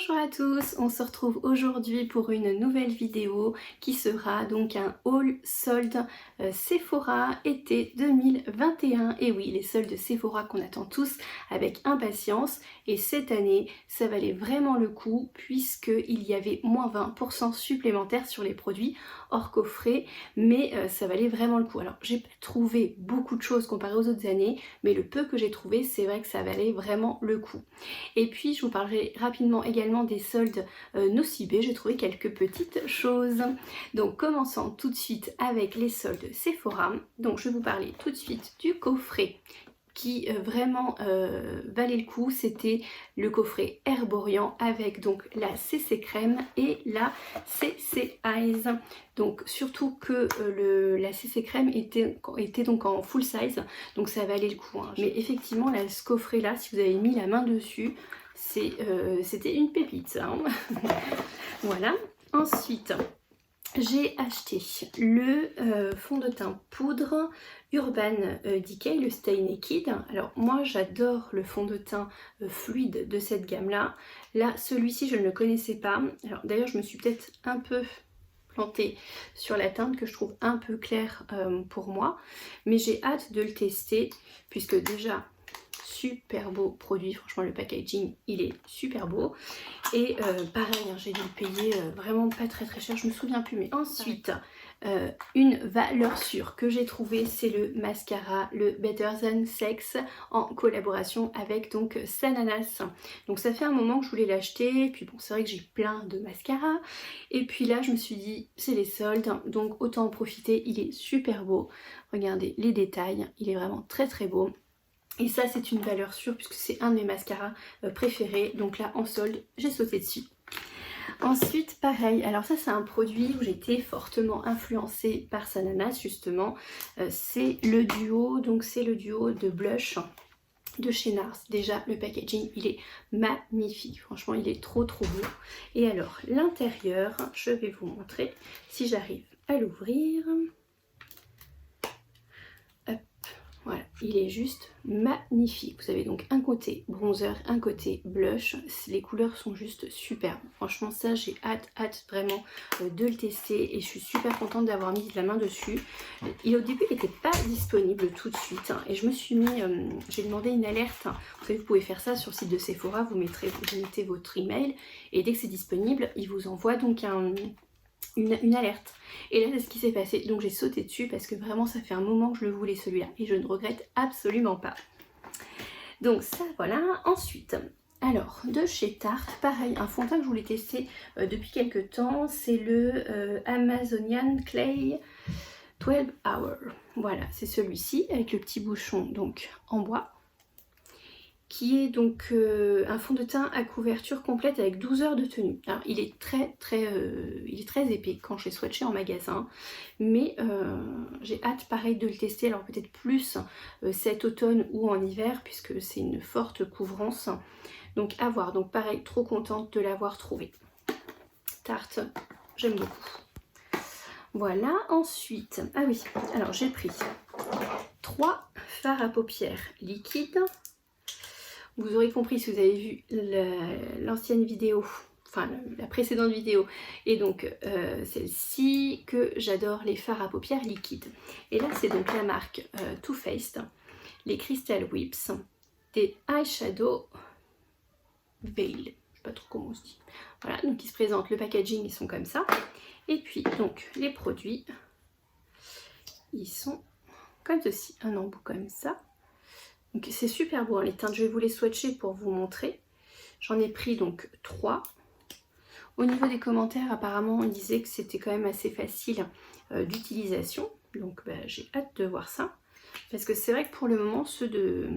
Bonjour à tous, on se retrouve aujourd'hui pour une nouvelle vidéo qui sera donc un haul solde Sephora été 2021. Et oui, les soldes Sephora qu'on attend tous avec impatience, et cette année ça valait vraiment le coup puisqu'il y avait moins 20% supplémentaires sur les produits hors coffret, mais ça valait vraiment le coup. Alors j'ai pas trouvé beaucoup de choses comparé aux autres années, mais le peu que j'ai trouvé, c'est vrai que ça valait vraiment le coup. Et puis je vous parlerai rapidement également des soldes Nocibé. J'ai trouvé quelques petites choses. Donc commençons tout de suite avec les soldes Sephora. Donc je vais vous parler tout de suite du coffret qui vraiment valait le coup. C'était le coffret Herborian avec donc la CC crème et la CC Eyes. Donc surtout que la CC crème était donc en full size, donc ça valait le coup, hein. Mais effectivement là, ce coffret là, si vous avez mis la main dessus, c'était une pépite, hein. Voilà. Ensuite, j'ai acheté le fond de teint poudre Urban Decay, le Stay Naked. Alors moi j'adore le fond de teint fluide de cette gamme là. Là celui-ci je ne le connaissais pas. Alors d'ailleurs je me suis peut-être un peu plantée sur la teinte que je trouve un peu claire pour moi. Mais j'ai hâte de le tester puisque déjà super beau produit, franchement le packaging il est super beau. Et pareil, hein, j'ai dû le payer vraiment pas très cher, je me souviens plus. Mais ensuite, une valeur sûre que j'ai trouvée, c'est le mascara, le Better Than Sex, en collaboration avec donc Sananas. Donc ça fait un moment que je voulais l'acheter, puis bon c'est vrai que j'ai plein de mascaras. Et puis là je me suis dit, c'est les soldes, donc autant en profiter, il est super beau. Regardez les détails, il est vraiment très beau. Et ça c'est une valeur sûre puisque c'est un de mes mascaras préférés. Donc là en solde j'ai sauté dessus. Ensuite pareil, alors ça c'est un produit où j'ai été fortement influencée par Sananas justement. C'est le duo, donc c'est le duo de blush de chez NARS. Déjà le packaging il est magnifique, franchement il est trop beau. Et alors l'intérieur, je vais vous montrer si j'arrive à l'ouvrir. Voilà, il est juste magnifique. Vous avez donc un côté bronzer, un côté blush. Les couleurs sont juste superbes. Franchement ça j'ai hâte vraiment de le tester et je suis super contente d'avoir mis la main dessus. Et au début il n'était pas disponible tout de suite, hein, et je me suis mis, j'ai demandé une alerte. Vous savez vous pouvez faire ça sur le site de Sephora, vous mettez votre email et dès que c'est disponible il vous envoie donc une alerte. Et là c'est ce qui s'est passé, donc j'ai sauté dessus parce que vraiment ça fait un moment que je le voulais celui-là et je ne regrette absolument pas. Donc ça voilà. Ensuite, alors de chez Tarte, pareil, un fond de teint que je voulais tester depuis quelques temps, c'est le Amazonian Clay 12 Hour. Voilà, c'est celui-ci avec le petit bouchon donc en bois, qui est donc un fond de teint à couverture complète avec 12 heures de tenue. Alors il est très épais quand j'ai swatché en magasin, mais j'ai hâte pareil de le tester, alors peut-être plus cet automne ou en hiver puisque c'est une forte couvrance, donc à voir. Donc pareil, trop contente de l'avoir trouvé. Tarte, j'aime beaucoup. Voilà. Ensuite, ah oui, alors j'ai pris 3 fards à paupières liquides. Vous aurez compris si vous avez vu l'ancienne vidéo, enfin la précédente vidéo, et donc celle-ci, que j'adore les fards à paupières liquides. Et là c'est donc la marque Too Faced, les Crystal Whips, des eyeshadow veil, je sais pas trop comment on se dit. Voilà, donc ils se présentent, le packaging ils sont comme ça, et puis donc les produits ils sont comme ceci, un embout comme ça. Donc c'est super beau, hein, les teintes. Je vais vous les swatcher pour vous montrer. J'en ai pris donc 3. Au niveau des commentaires, apparemment on disait que c'était quand même assez facile d'utilisation. Donc bah, j'ai hâte de voir ça. Parce que c'est vrai que pour le moment ceux de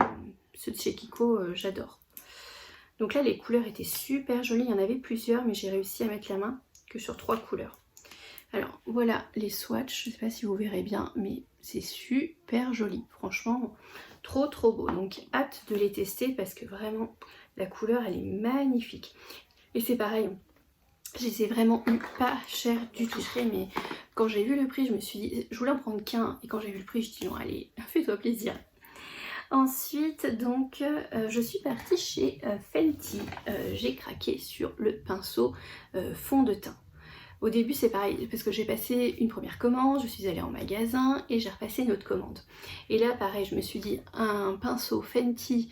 chez Kiko j'adore. Donc là les couleurs étaient super jolies. Il y en avait plusieurs mais j'ai réussi à mettre la main que sur 3 couleurs. Alors voilà les swatchs, je ne sais pas si vous verrez bien, mais c'est super joli, franchement trop beau. Donc hâte de les tester parce que vraiment la couleur elle est magnifique. Et c'est pareil, je les ai vraiment eu pas cher du tout, mais quand j'ai vu le prix je me suis dit, je voulais en prendre qu'un, et quand j'ai vu le prix je me suis dit non allez, fais-toi plaisir. Ensuite, donc, je suis partie chez Fenty. J'ai craqué sur le pinceau fond de teint. Au début, c'est pareil, parce que j'ai passé une première commande, je suis allée en magasin et j'ai repassé une autre commande. Et là, pareil, je me suis dit, un pinceau Fenty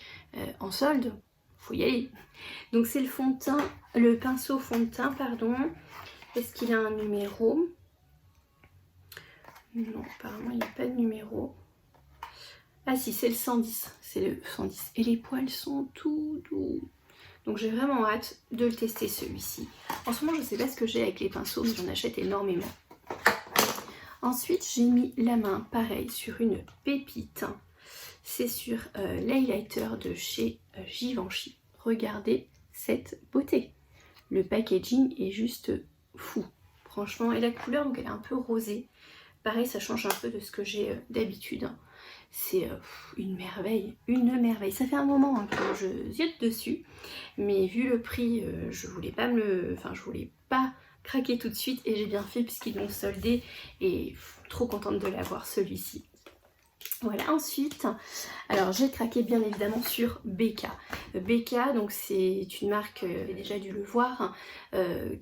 en solde, faut y aller. Donc c'est le pinceau fond de teint, pardon. Est-ce qu'il a un numéro? Non, apparemment il n'y a pas de numéro. Ah si, c'est le 110, c'est le 110. Et les poils sont tout doux. Donc j'ai vraiment hâte de le tester celui-ci. En ce moment, je ne sais pas ce que j'ai avec les pinceaux, mais j'en achète énormément. Ensuite, j'ai mis la main, pareil, sur une pépite. C'est sur l'highlighter de chez Givenchy. Regardez cette beauté. Le packaging est juste fou. Franchement, et la couleur, donc elle est un peu rosée. Pareil, ça change un peu de ce que j'ai d'habitude. C'est une merveille, une merveille. Ça fait un moment hein, que je ziote dessus, mais vu le prix, je voulais pas craquer tout de suite et j'ai bien fait puisqu'ils l'ont soldé et trop contente de l'avoir celui-ci. Voilà, ensuite, alors j'ai craqué bien évidemment sur BK. BK, donc c'est une marque, vous avez déjà dû le voir,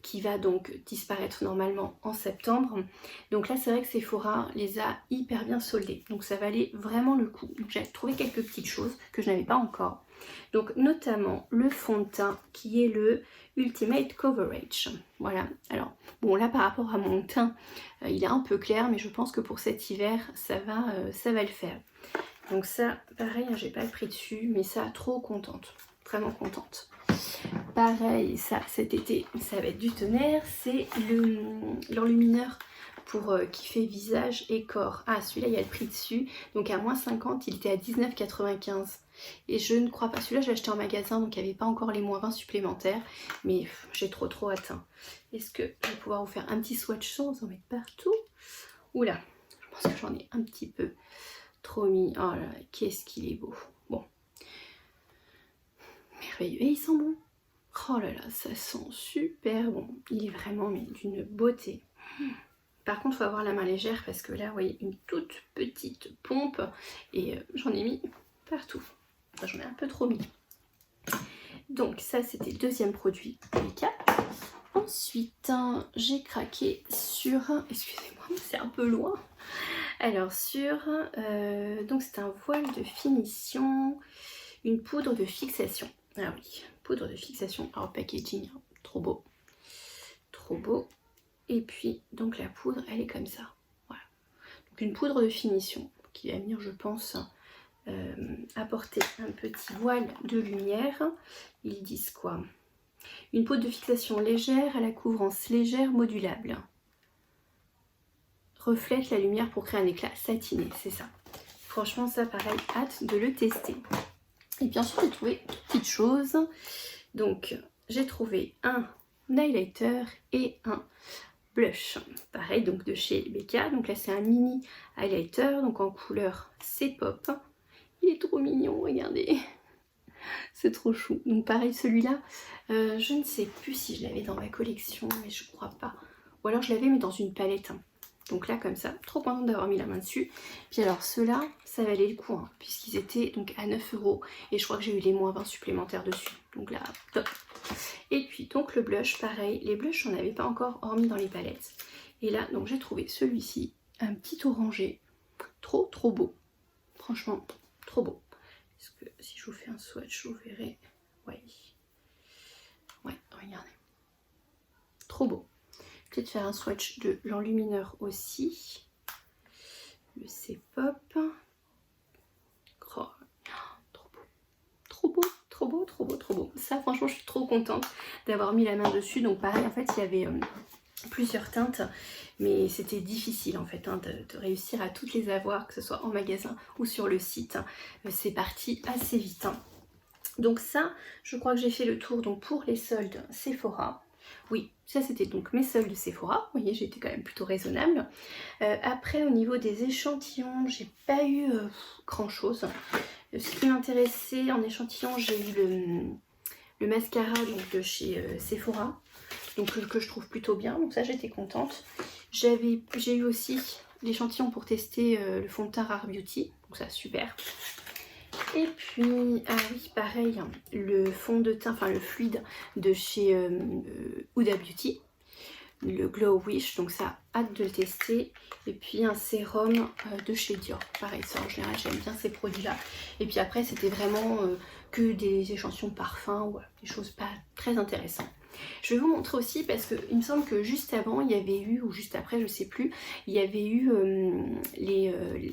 qui va donc disparaître normalement en septembre. Donc là, c'est vrai que Sephora les a hyper bien soldés, donc ça valait vraiment le coup. Donc j'ai trouvé quelques petites choses que je n'avais pas encore. Donc notamment le fond de teint qui est le Ultimate Coverage. Voilà, alors bon là par rapport à mon teint, il est un peu clair, mais je pense que pour cet hiver, ça va le faire. Donc ça, pareil, hein, j'ai pas le prix dessus, mais ça, trop contente, vraiment contente. Pareil, ça, cet été, ça va être du tonnerre, c'est l'enlumineur pour qui fait visage et corps. Ah, celui-là, il y a le prix dessus, donc à moins 50, il était à 19,95. Et je ne crois pas, celui-là, je l'ai acheté en magasin, donc il n'y avait pas encore les moins 20 supplémentaires, mais j'ai trop hâte. Est-ce que je vais pouvoir vous faire un petit swatch sans en mettre partout? Oula, je pense que j'en ai un petit peu trop mis. Oh là là, qu'est-ce qu'il est beau. Bon. Merveilleux. Et il sent bon. Oh là là, ça sent super bon. Il est vraiment d'une beauté. Par contre, il faut avoir la main légère parce que là, vous voyez, une toute petite pompe et j'en ai mis partout. Enfin, j'en ai un peu trop mis. Donc ça, c'était le deuxième produit BK. Ensuite, j'ai craqué sur... Excusez-moi, c'est un peu loin. Alors sur... donc c'est un voile de finition, une poudre de fixation. Ah oui, poudre de fixation. Alors packaging, hein, trop beau. Trop beau. Et puis, donc la poudre, elle est comme ça. Voilà. Donc une poudre de finition qui va venir, je pense, apporter un petit voile de lumière. Ils disent quoi? Une poudre de fixation légère à la couvrance légère modulable. Reflète la lumière pour créer un éclat satiné, c'est ça. Franchement, ça, pareil, hâte de le tester. Et puis ensuite, j'ai trouvé deux petites choses. Donc, j'ai trouvé un highlighter et un blush. Pareil, donc de chez BK. Donc là, c'est un mini highlighter, donc en couleur C-Pop. Il est trop mignon, regardez. C'est trop chou. Donc pareil, celui-là, je ne sais plus si je l'avais dans ma collection, mais je crois pas. Ou alors je l'avais, mais dans une palette. Donc là, comme ça, trop contente d'avoir mis la main dessus. Puis alors, ceux-là, ça valait le coup, hein, puisqu'ils étaient donc à 9 €. Et je crois que j'ai eu les moins 20 supplémentaires dessus. Donc là, top. Et puis, donc le blush, pareil. Les blushs, j'en avais pas encore, hormis dans les palettes. Et là, donc j'ai trouvé celui-ci, un petit orangé. Trop beau. Franchement, trop beau. Est-ce que si je vous fais un swatch, vous verrez. Ouais. Ouais, regardez. Trop beau. Peut-être faire un swatch de l'enlumineur aussi. Le C-Pop. Oh, trop beau. Trop beau, trop beau, trop beau, trop beau. Ça, franchement, je suis trop contente d'avoir mis la main dessus. Donc pareil, en fait, il y avait plusieurs teintes. Mais c'était difficile, en fait, hein, de réussir à toutes les avoir, que ce soit en magasin ou sur le site. C'est parti assez vite. Hein. Donc ça, je crois que j'ai fait le tour donc pour les soldes Sephora. Oui, ça c'était donc mes soldes Sephora. Vous voyez, j'étais quand même plutôt raisonnable. Après, au niveau des échantillons, j'ai pas eu grand chose. Ce qui m'intéressait en échantillon, j'ai eu le mascara donc, de chez Sephora. Donc que je trouve plutôt bien. Donc ça, j'étais contente. J'ai eu aussi l'échantillon pour tester le fond de teint Rare Beauty. Donc ça, super. Et puis, ah oui, pareil, le fond de teint, enfin le fluide de chez Huda Beauty, le Glow Wish, donc ça, hâte de le tester. Et puis un sérum de chez Dior, pareil, ça en général j'aime bien ces produits là. Et puis après c'était vraiment que des échantillons de parfum, ou des choses pas très intéressantes. Je vais vous montrer aussi parce que il me semble que juste avant il y avait eu, ou juste après je sais plus, il y avait eu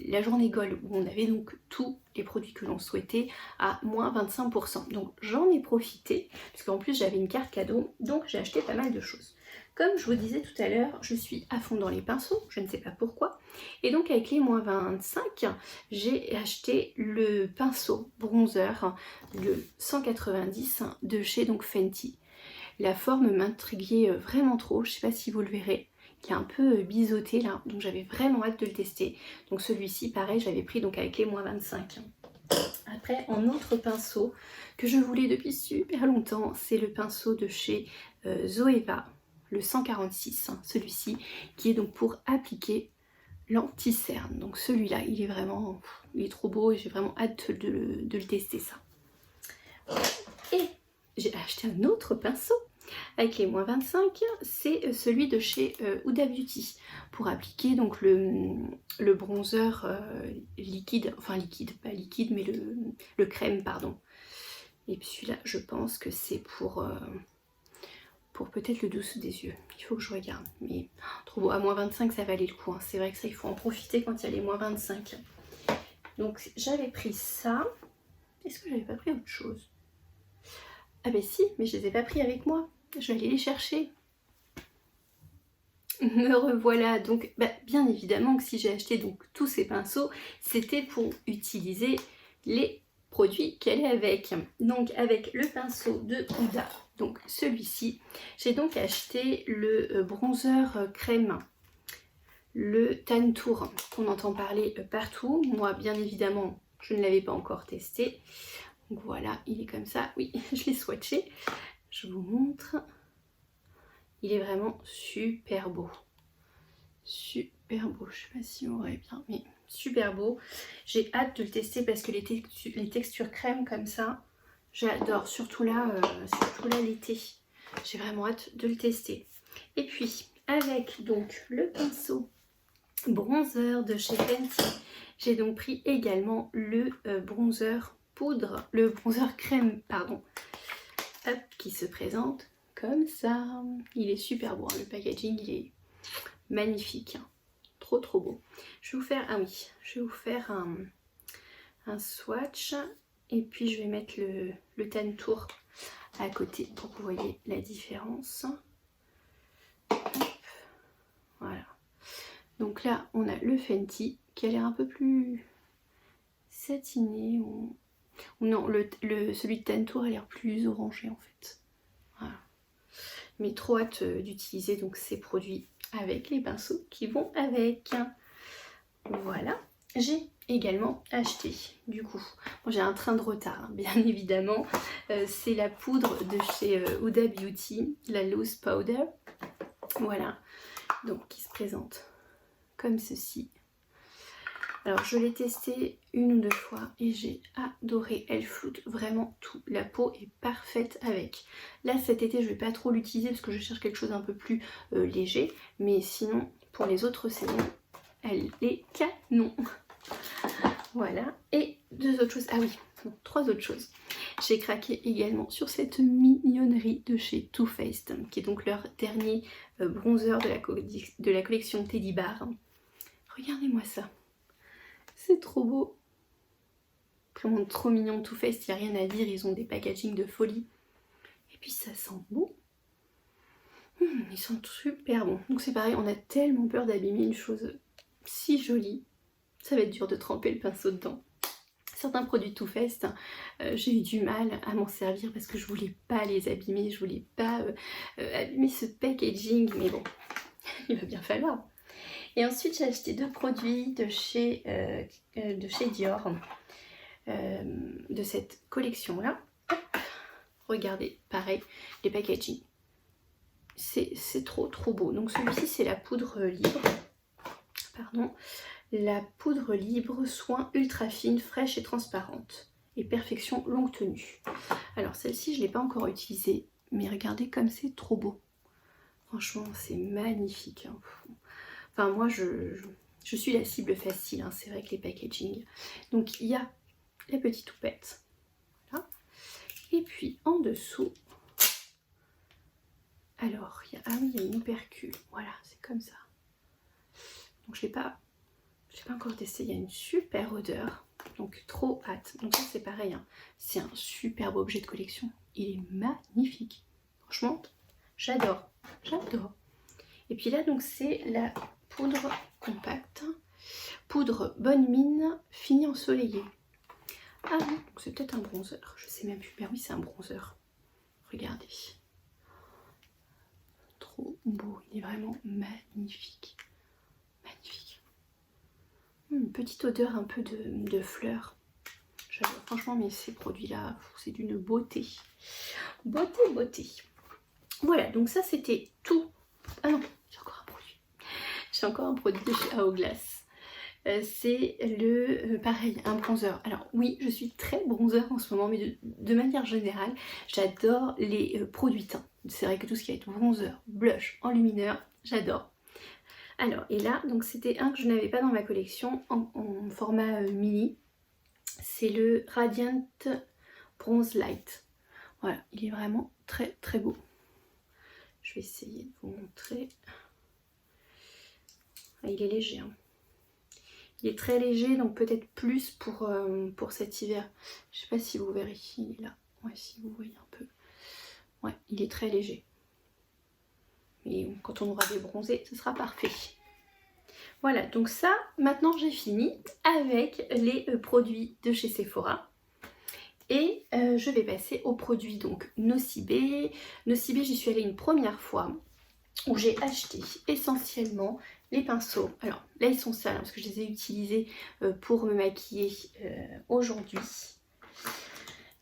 la journée Gold où on avait donc tous les produits que l'on souhaitait à moins 25%. Donc j'en ai profité, parce qu'en plus j'avais une carte cadeau, donc j'ai acheté pas mal de choses. Comme je vous disais tout à l'heure, je suis à fond dans les pinceaux, je ne sais pas pourquoi. Et donc avec les moins 25, j'ai acheté le pinceau bronzer, le 190 de chez donc Fenty. La forme m'intriguait vraiment trop, je ne sais pas si vous le verrez, qui est un peu biseauté là, donc j'avais vraiment hâte de le tester. Donc celui-ci, pareil, j'avais pris donc avec les moins 25. Après, en autre pinceau que je voulais depuis super longtemps, c'est le pinceau de chez Zoeva, le 146, celui-ci, qui est donc pour appliquer l'anti-cerne. Donc celui-là, il est vraiment, il est trop beau et j'ai vraiment hâte de le tester ça. Et j'ai acheté un autre pinceau avec les moins 25, c'est celui de chez Huda Beauty pour appliquer donc le bronzer liquide, enfin liquide, pas liquide mais le crème pardon. Et puis celui-là je pense que c'est pour peut-être le dessous des yeux, il faut que je regarde, mais trop beau, à moins 25 ça valait le coup, hein. C'est vrai que ça il faut en profiter quand il y a les moins 25. Donc j'avais pris ça, est-ce que j'avais pas pris autre chose? Ah ben si, mais je les ai pas pris avec moi, je vais aller les chercher. Me revoilà, donc bien évidemment que si j'ai acheté donc tous ces pinceaux, c'était pour utiliser les produits qu'elle est avec. Donc avec le pinceau de Huda, donc celui-ci, j'ai donc acheté le bronzer crème, le Tan Tour, qu'on entend parler partout. Moi bien évidemment, je ne l'avais pas encore testé. Donc voilà, il est comme ça, oui, je l'ai swatché. Je vous montre. Il est vraiment super beau. Super beau, je sais pas si on aurait bien, mais super beau. J'ai hâte de le tester parce que les textures crème comme ça, j'adore, surtout là l'été. J'ai vraiment hâte de le tester. Et puis avec donc le pinceau bronzer de chez Fenty, j'ai donc pris également le bronzer poudre, le bronzer crème pardon, hop, qui se présente comme ça. Il est super beau, hein, le packaging il est magnifique, trop trop beau. Je vais vous faire, ah oui, je vais vous faire un swatch et puis je vais mettre le Tan Tour à côté pour que vous voyez la différence. Hop. Voilà. Donc là on a le Fenty qui a l'air un peu plus satiné ou non, celui de Tan Tour a l'air plus orangé en fait. Voilà. Mais trop hâte d'utiliser donc ces produits avec les pinceaux qui vont avec. Voilà, j'ai également acheté du coup, bon, j'ai un train de retard hein, bien évidemment, c'est la poudre de chez Huda Beauty, la Loose Powder, voilà, donc qui se présente comme ceci. Alors je l'ai testé une ou deux fois et j'ai adoré, elle floute vraiment tout, la peau est parfaite avec. Là cet été je vais pas trop l'utiliser parce que je cherche quelque chose un peu plus léger, mais sinon pour les autres saisons, elle est canon. Voilà, et deux autres choses, ah oui, non, trois autres choses. J'ai craqué également sur cette mignonnerie de chez Too Faced, qui est donc leur dernier bronzer de la collection Teddy Bar. Regardez-moi ça. C'est trop beau. Vraiment trop mignon, Too Faced, il n'y a rien à dire, ils ont des packagings de folie. Et puis ça sent bon. Ils sont super bons. Donc c'est pareil, on a tellement peur d'abîmer une chose si jolie. Ça va être dur de tremper le pinceau dedans. Certains produits Too Faced, j'ai eu du mal à m'en servir parce que je voulais pas les abîmer, je voulais pas abîmer ce packaging, mais bon, il va bien falloir. Et ensuite j'ai acheté deux produits de chez Dior, de cette collection là. Regardez, pareil, les packaging. C'est trop trop beau. Donc celui-ci c'est la poudre libre. Pardon. la poudre libre, soin ultra fine, fraîche et transparente. Et perfection longue tenue. Alors celle-ci, je ne l'ai pas encore utilisée, mais regardez comme c'est trop beau. Franchement, c'est magnifique. Hein. Enfin, moi, je suis la cible facile, hein. C'est vrai que les packaging. Donc, il y a la petite houppette. Voilà. Et puis, en dessous, alors, ah oui, il y a une opercule. Voilà, c'est comme ça. Donc, je l'ai pas encore testé. Il y a une super odeur. Donc, trop hâte. Donc, ça, c'est pareil. Hein. C'est un superbe objet de collection. Il est magnifique. Franchement, j'adore. J'adore. Et puis là, donc, c'est la poudre compacte. Poudre bonne mine, fini ensoleillé. Ah oui, donc c'est peut-être un bronzer. Je sais même plus. Ben oui, c'est un bronzer. Regardez. Trop beau. Il est vraiment magnifique. Magnifique. Une petite odeur un peu de fleurs. J'adore. Franchement, mais ces produits-là, c'est d'une beauté. Beauté, beauté. Voilà, donc ça, c'était tout. Ah non, j'ai encore un produit. J'ai encore un produit de chez Hourglass. C'est pareil, un bronzer. Alors oui, je suis très bronzer en ce moment, mais de manière générale, j'adore les produits teints. C'est vrai que tout ce qui va être bronzer, blush, enlumineur, j'adore. Alors, et là, donc c'était un que je n'avais pas dans ma collection en format mini. C'est le Radiant Bronze Light. Voilà, il est vraiment très très beau. Je vais essayer de vous montrer. Ah, il est léger, hein. Il est très léger, donc peut-être plus pour cet hiver. Je sais pas si vous verrez, il est là. Ouais, si vous voyez un peu. Ouais, il est très léger. Mais quand on aura débronzé, ce sera parfait. Voilà, donc ça, maintenant j'ai fini avec les produits de chez Sephora. Et je vais passer aux produits donc Nocibé. Nocibé, j'y suis allée une première fois où j'ai acheté essentiellement les pinceaux. Alors là ils sont sales hein, parce que je les ai utilisés pour me maquiller aujourd'hui.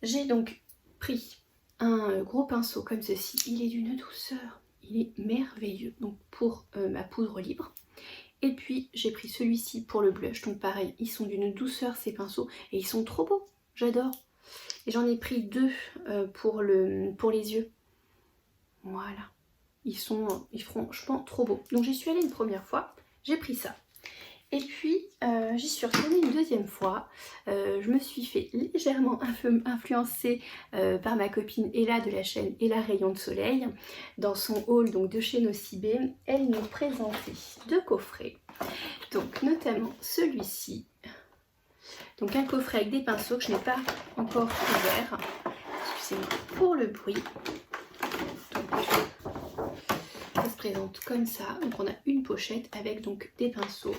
J'ai donc pris un gros pinceau comme ceci. Il est d'une douceur, il est merveilleux. Donc pour ma poudre libre. Et puis j'ai pris celui-ci pour le blush. Donc pareil, ils sont d'une douceur ces pinceaux et ils sont trop beaux. J'adore. Et j'en ai pris deux pour les yeux. Voilà. Ils feront franchement trop beaux. Donc j'y suis allée une première fois, j'ai pris ça. Et puis j'y suis retournée une deuxième fois. Je me suis fait légèrement influencer par ma copine Ella de la chaîne Ella Rayon de Soleil. Dans son haul donc, de chez Nocibé, elle nous présentait deux coffrets. Donc notamment celui-ci. Donc un coffret avec des pinceaux que je n'ai pas encore ouvert. Excusez-moi pour le bruit. Donc, ça se présente comme ça. Donc on a une pochette avec donc des pinceaux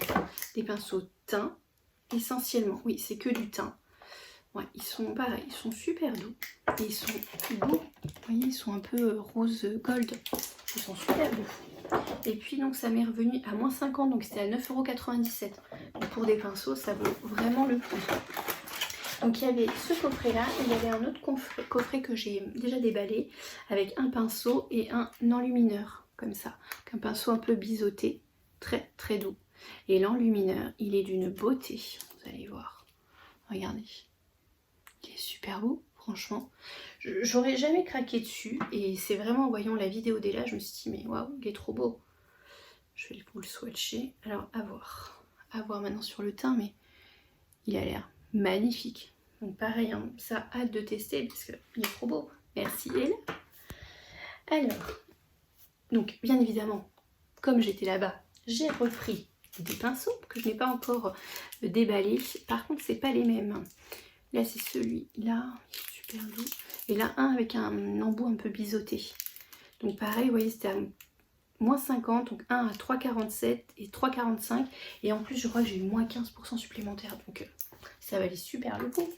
teints essentiellement. Oui, c'est que du teint. Ouais, ils sont pareils, ils sont super doux. Et ils sont beaux. Vous voyez, ils sont un peu rose gold. Ils sont super beaux. Et puis donc ça m'est revenu à moins 50, donc c'était à 9,97 €. Donc pour des pinceaux, ça vaut vraiment le coup. Donc il y avait ce coffret là, et il y avait un autre coffret que j'ai déjà déballé avec un pinceau et un enlumineur comme ça. Donc un pinceau un peu biseauté, très très doux. Et l'enlumineur, il est d'une beauté, vous allez voir. Regardez, il est super beau, franchement. J'aurais jamais craqué dessus et c'est vraiment en voyant la vidéo d'Ella, je me suis dit mais waouh, il est trop beau. Je vais vous le swatcher. Alors à voir maintenant sur le teint, mais il a l'air magnifique. Donc pareil, hein, ça hâte de tester parce qu'il est trop beau. Merci Ella. Alors, donc bien évidemment, comme j'étais là-bas, j'ai repris des pinceaux que je n'ai pas encore déballés. Par contre, c'est pas les mêmes. Là, c'est celui-là, super doux. Et là, un avec un embout un peu biseauté. Donc pareil, vous voyez, c'était à moins 50, donc un à 3,47 et 3,45. Et en plus, je crois que j'ai eu moins 15% supplémentaire. Donc ça valait super le coup.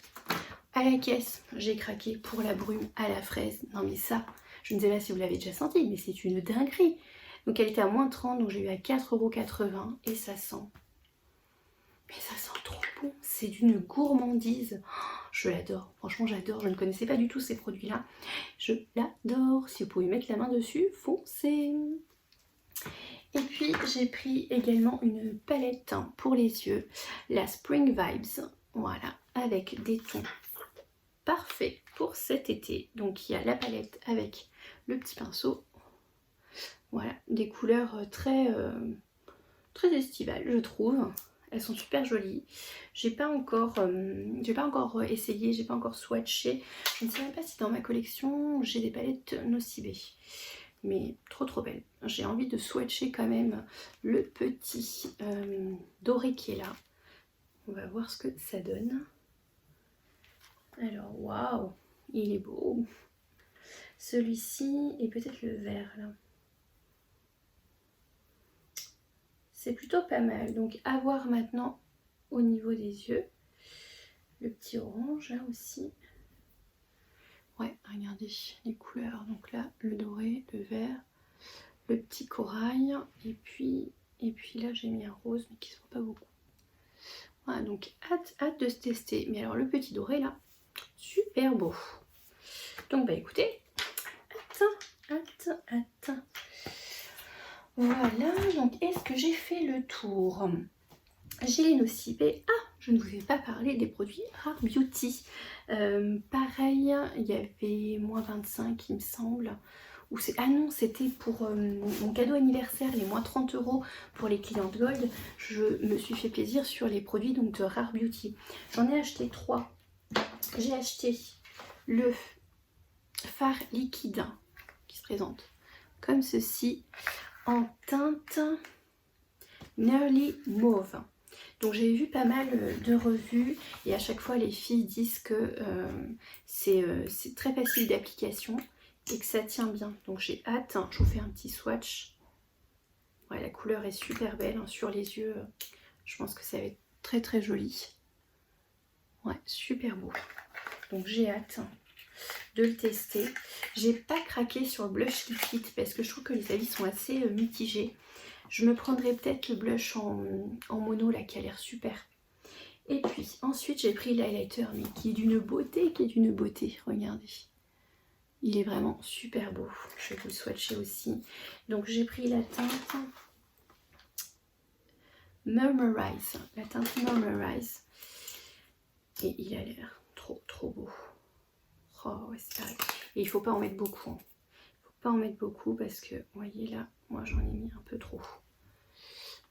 À la caisse, j'ai craqué pour la brume à la fraise. Non mais ça, je ne sais pas si vous l'avez déjà senti, mais c'est une dinguerie. Donc elle était à moins 30, donc j'ai eu à 4,80 € et ça sent. Mais ça sent trop bon, c'est d'une gourmandise. Oh, je l'adore, franchement j'adore. Je ne connaissais pas du tout ces produits-là. Je l'adore. Si vous pouvez mettre la main dessus, foncez. Et puis j'ai pris également une palette pour les yeux, la Spring Vibes, voilà, avec des tons parfaits pour cet été. Donc il y a la palette avec le petit pinceau, voilà, des couleurs très estivales je trouve. Elles sont super jolies. J'ai pas encore essayé, j'ai pas encore swatché. Je ne sais même pas si dans ma collection j'ai des palettes Nocibé. Mais trop belle. J'ai envie de swatcher quand même le petit doré qui est là. On va voir ce que ça donne. Alors waouh, il est beau. Celui-ci et peut-être le vert là. C'est plutôt pas mal. Donc à voir maintenant au niveau des yeux. Le petit orange là aussi. Ouais, regardez les couleurs. Donc là, le doré, le vert, le petit corail. Et puis là, j'ai mis un rose, mais qui ne se voit pas beaucoup. Voilà, donc hâte de se tester. Mais alors, le petit doré là, super beau. Donc, bah écoutez, hâte. Voilà, donc est-ce que j'ai fait le tour? J'ai les Nocibé. Ah, je ne vous ai pas parlé des produits Rare Beauty. Pareil, il y avait moins 25 il me semble. Ah non, c'était pour mon cadeau anniversaire, les moins 30 € pour les clientes Gold. Je me suis fait plaisir sur les produits donc de Rare Beauty. J'en ai acheté 3. J'ai acheté le fard liquide qui se présente comme ceci en teinte Nearly Mauve. Donc j'ai vu pas mal de revues et à chaque fois les filles disent que c'est très facile d'application et que ça tient bien. Donc j'ai hâte, hein. Je vous fais un petit swatch. Ouais, la couleur est super belle, hein. Sur les yeux. Je pense que ça va être très joli. Ouais, super beau. Donc j'ai hâte de le tester. J'ai pas craqué sur le blush liquide parce que je trouve que les avis sont assez mitigés. Je me prendrai peut-être le blush en mono là qui a l'air super. Et puis ensuite j'ai pris l'highlighter mais qui est d'une beauté, regardez. Il est vraiment super beau. Je vais vous le swatcher aussi. Donc j'ai pris la teinte Murmurize. La teinte Murmurize. Et il a l'air trop beau. Oh ouais, c'est pareil. Et il ne faut pas en mettre beaucoup. Hein. Il ne faut pas en mettre beaucoup parce que, vous voyez là, moi j'en ai mis un peu trop.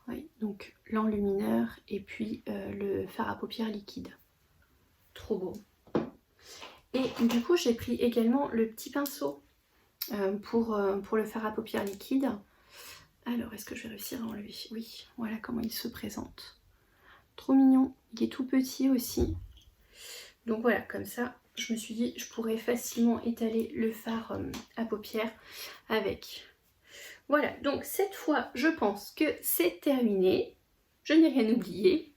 Oui, donc l'enlumineur et puis le fard à paupières liquide. Trop beau. Et du coup, j'ai pris également le petit pinceau pour le fard à paupières liquide. Alors, est-ce que je vais réussir à enlever? Oui, voilà comment il se présente. Trop mignon. Il est tout petit aussi. Donc voilà, comme ça, je me suis dit, je pourrais facilement étaler le fard à paupières avec. Voilà, donc cette fois, je pense que c'est terminé. Je n'ai rien oublié.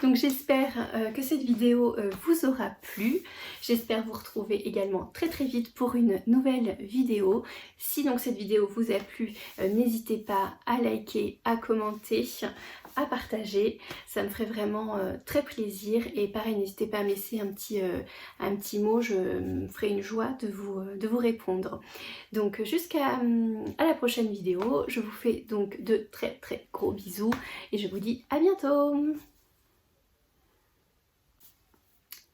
Donc j'espère que cette vidéo vous aura plu. J'espère vous retrouver également très vite pour une nouvelle vidéo. Si donc cette vidéo vous a plu, n'hésitez pas à liker, à commenter, à partager. Ça me ferait vraiment très plaisir. Et pareil, n'hésitez pas à me laisser un petit mot. Je me ferai une joie de vous répondre. Donc jusqu'à la prochaine vidéo. Je vous fais donc de très gros bisous. Et je vous dis à bientôt.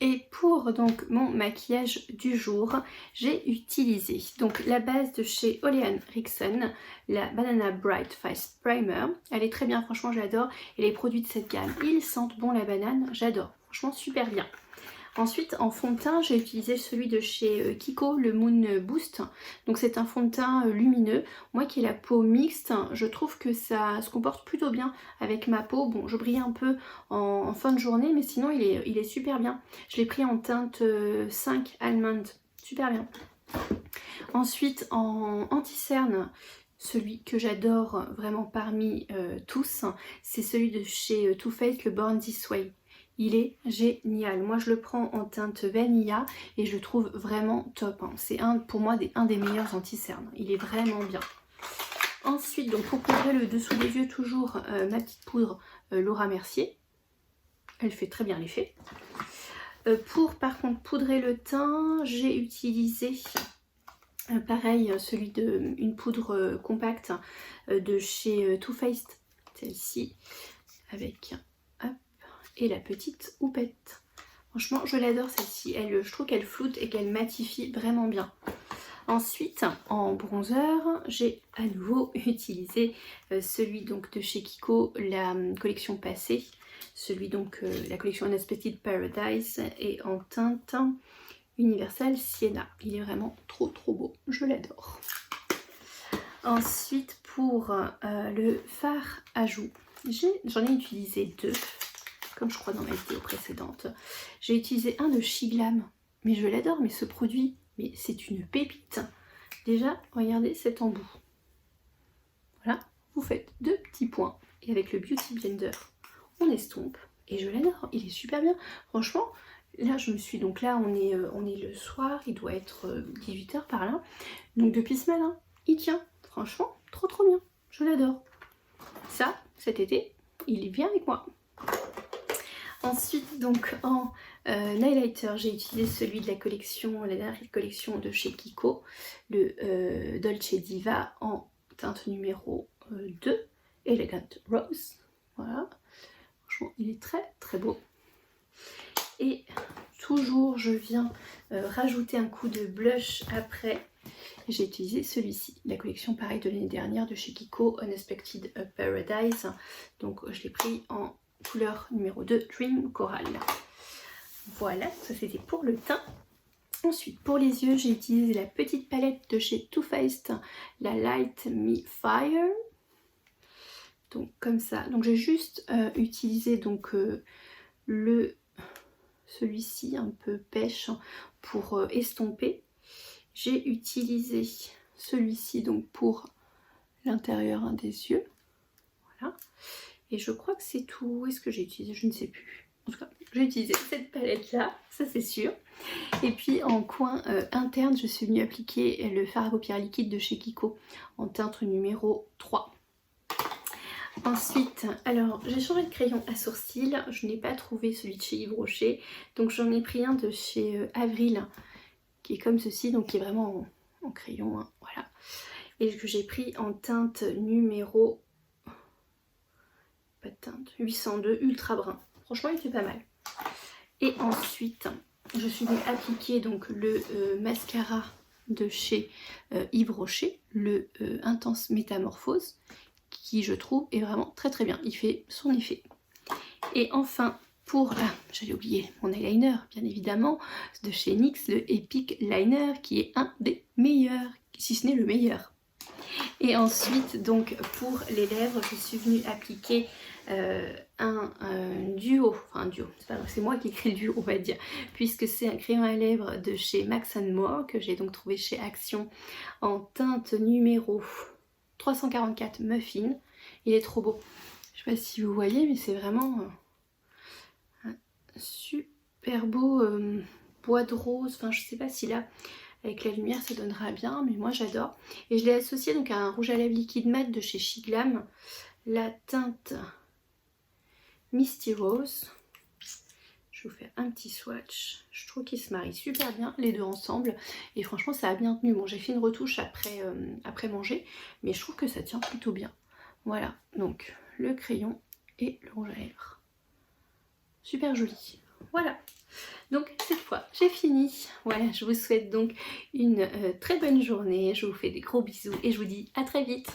Et pour donc mon maquillage du jour, j'ai utilisé donc la base de chez Ole Henriksen, la Banana Bright Face Primer. Elle est très bien, franchement j'adore. Et les produits de cette gamme, ils sentent bon la banane, j'adore. Franchement super bien. Ensuite, en fond de teint, j'ai utilisé celui de chez Kiko, le Moon Boost. Donc c'est un fond de teint lumineux. Moi qui ai la peau mixte, je trouve que ça se comporte plutôt bien avec ma peau. Bon, je brille un peu en fin de journée, mais sinon il est super bien. Je l'ai pris en teinte 5 Almond, super bien. Ensuite, en anti-cerne, celui que j'adore vraiment parmi tous, c'est celui de chez Too Faced, le Born This Way. Il est génial. Moi, je le prends en teinte vanilla et je le trouve vraiment top. Hein. C'est pour moi un des meilleurs anti-cernes. Il est vraiment bien. Ensuite, donc pour couvrir le dessous des yeux, toujours ma petite poudre Laura Mercier. Elle fait très bien l'effet. Pour par contre poudrer le teint, j'ai utilisé Pareil, celui de une poudre compacte de chez Too Faced, celle-ci, avec hop, et la petite houppette. Franchement, je l'adore celle-ci, je trouve qu'elle floute et qu'elle matifie vraiment bien. Ensuite, en bronzer, j'ai à nouveau utilisé celui donc de chez Kiko, la collection passée, celui donc la collection Unexpected Paradise, et en teinte Universal Sienna. Il est vraiment trop beau, je l'adore. Ensuite, pour le fard à joues, j'en ai utilisé 2, comme je crois dans ma vidéo précédente. J'ai utilisé un de Shiglam, mais je l'adore, mais ce produit, mais c'est une pépite. Déjà, regardez cet embout. Voilà, vous faites 2 petits points, et avec le Beauty Blender, on estompe, et je l'adore, il est super bien. Franchement, là je me suis, donc là on est le soir, il doit être 18 h par là, donc depuis ce matin, il tient, franchement, trop bien, je l'adore. Ça, cet été, il est bien avec moi. Ensuite, donc en highlighter, j'ai utilisé celui de la collection, la dernière collection de chez Kiko, le Dolce Diva en teinte numéro 2, Elegant Rose. Voilà, franchement, il est très beau. Et toujours, je viens rajouter un coup de blush après. J'ai utilisé celui-ci, la collection pareil de l'année dernière de chez Kiko, Unexpected Paradise. Donc je l'ai pris en couleur numéro 2, Dream Coral. Voilà, ça c'était pour le teint. Ensuite, pour les yeux, j'ai utilisé la petite palette de chez Too Faced, la Light Me Fire. Donc comme ça. Donc j'ai juste utilisé donc celui-ci un peu pêche pour estomper. J'ai utilisé celui-ci donc pour l'intérieur des yeux. Voilà. Et je crois que c'est tout. Est-ce que j'ai utilisé? Je ne sais plus. En tout cas, j'ai utilisé cette palette là, ça c'est sûr. Et puis en coin interne, je suis venue appliquer le fard à paupières liquide de chez Kiko en teinte numéro 3. Ensuite, alors j'ai changé de crayon à sourcils. Je n'ai pas trouvé celui de chez Yves Rocher. Donc j'en ai pris un de chez Avril qui est comme ceci, donc qui est vraiment en crayon, hein, voilà. Et que j'ai pris en teinte numéro... pas de teinte, 802 Ultra Brun. Franchement, il fait pas mal. Et ensuite, je suis venue appliquer donc le mascara de chez Yves Rocher, le Intense Métamorphose, qui je trouve est vraiment très bien. Il fait son effet. Et enfin, pour, j'allais oublier mon eyeliner, bien évidemment, de chez NYX, le Epic Liner, qui est un des meilleurs, si ce n'est le meilleur. Et ensuite, donc, pour les lèvres, je suis venue appliquer un duo, enfin un duo, c'est moi qui crée le duo, on va dire, puisque c'est un crayon à lèvres de chez Max & More, que j'ai donc trouvé chez Action, en teinte numéro 344 Muffin. Il est trop beau. Je sais pas si vous voyez, mais c'est vraiment... super beau bois de rose, enfin je sais pas si là avec la lumière ça donnera bien, mais moi j'adore. Et je l'ai associé donc à un rouge à lèvres liquide mat de chez Shiglam, la teinte Misty Rose. Je vais vous faire un petit swatch. Je trouve qu'ils se marient super bien les deux ensemble et franchement ça a bien tenu. Bon, j'ai fait une retouche après manger, mais je trouve que ça tient plutôt bien. Voilà, donc le crayon et le rouge à lèvres. Super joli. Voilà, donc cette fois j'ai fini. Voilà, je vous souhaite donc une très bonne journée. Je vous fais des gros bisous et je vous dis à très vite.